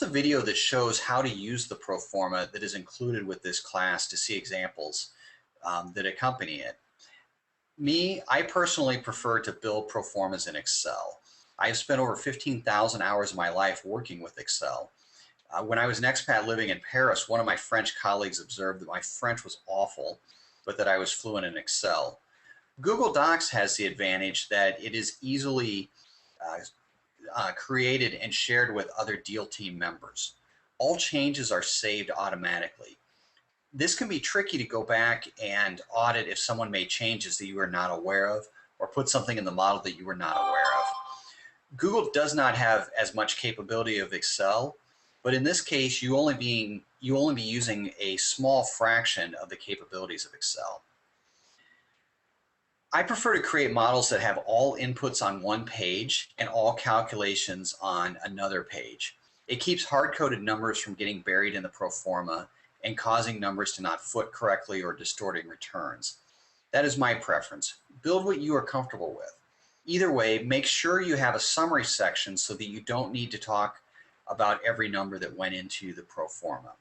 a video that shows how to use the pro forma that is included with this class to see examples that accompany it. I personally prefer to build pro formas in Excel. I have spent over 15,000 hours of my life working with Excel. When I was an expat living in Paris, one of my French colleagues observed that my French was awful, but that I was fluent in Excel. Google Docs has the advantage that it is easily created and shared with other deal team members. All changes are saved automatically. This can be tricky to go back and audit if someone made changes that you are not aware of or put something in the model that you were not aware of. Google does not have as much capability of Excel, but in this case, you only be using a small fraction of the capabilities of Excel. I prefer to create models that have all inputs on one page and all calculations on another page. It keeps hard-coded numbers from getting buried in the pro forma and causing numbers to not foot correctly or distorting returns. That is my preference. Build what you are comfortable with. Either way, make sure you have a summary section so that you don't need to talk about every number that went into the pro forma.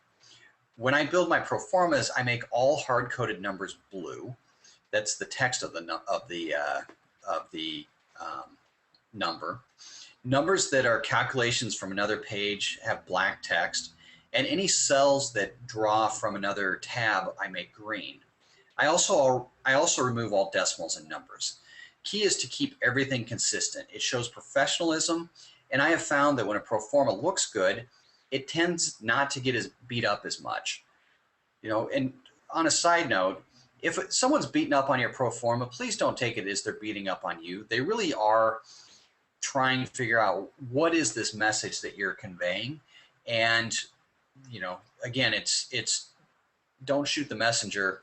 When I build my pro formas, I make all hard-coded numbers blue. That's the text of the number. Numbers that are calculations from another page have black text, and any cells that draw from another tab I make green. I also remove all decimals and numbers. Key is to keep everything consistent. It shows professionalism, and I have found that when a pro forma looks good, it tends not to get as beat up as much. And on a side note, if someone's beating up on your pro forma, please don't take it as they're beating up on you. They really are trying to figure out what is this message that you're conveying. And, again, it's don't shoot the messenger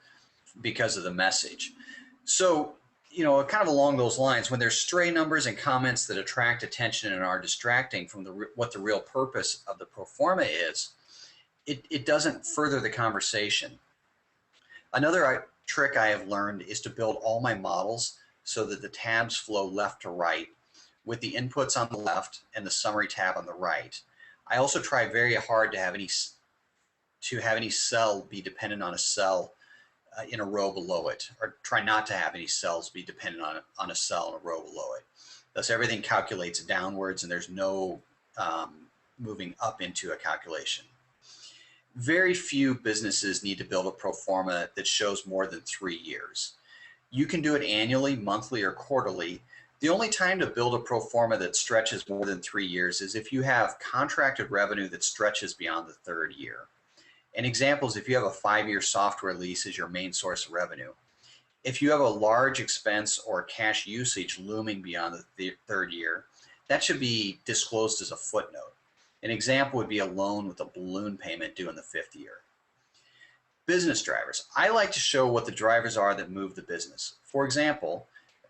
because of the message. So, kind of along those lines, when there's stray numbers and comments that attract attention and are distracting from what the real purpose of the pro forma is, it doesn't further the conversation. Another trick I have learned is to build all my models so that the tabs flow left to right, with the inputs on the left and the summary tab on the right. I also try very hard to have any cell be dependent on a cell in a row below it, or try not to have any cells be dependent on a cell in a row below it. Thus, everything calculates downwards, and there's no moving up into a calculation. Very few businesses need to build a pro forma that shows more than 3 years. You can do it annually, monthly, or quarterly. The only time to build a pro forma that stretches more than 3 years is if you have contracted revenue that stretches beyond the third year. An example is if you have a 5-year software lease as your main source of revenue. If you have a large expense or cash usage looming beyond the third year, that should be disclosed as a footnote. An example would be a loan with a balloon payment due in the 5th year. Business drivers. I like to show what the drivers are that move the business. For example,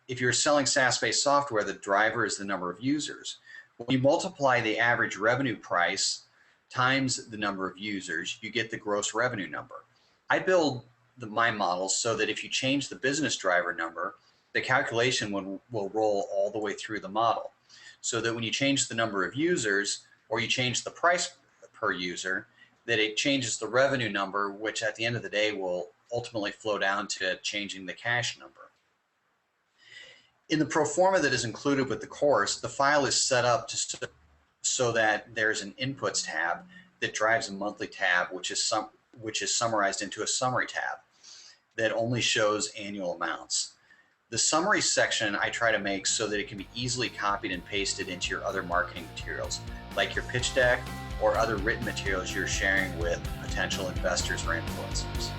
if you're selling SaaS-based software, the driver is the number of users. When you multiply the average revenue price times the number of users, you get the gross revenue number. I build my models so that if you change the business driver number, the calculation will roll all the way through the model. So that when you change the number of users, or you change the price per user, that it changes the revenue number, which at the end of the day will ultimately flow down to changing the cash number. In the pro forma that is included with the course, the file is set up so that there's an inputs tab that drives a monthly tab, which is summarized into a summary tab that only shows annual amounts. The summary section I try to make so that it can be easily copied and pasted into your other marketing materials, like your pitch deck or other written materials you're sharing with potential investors or influencers.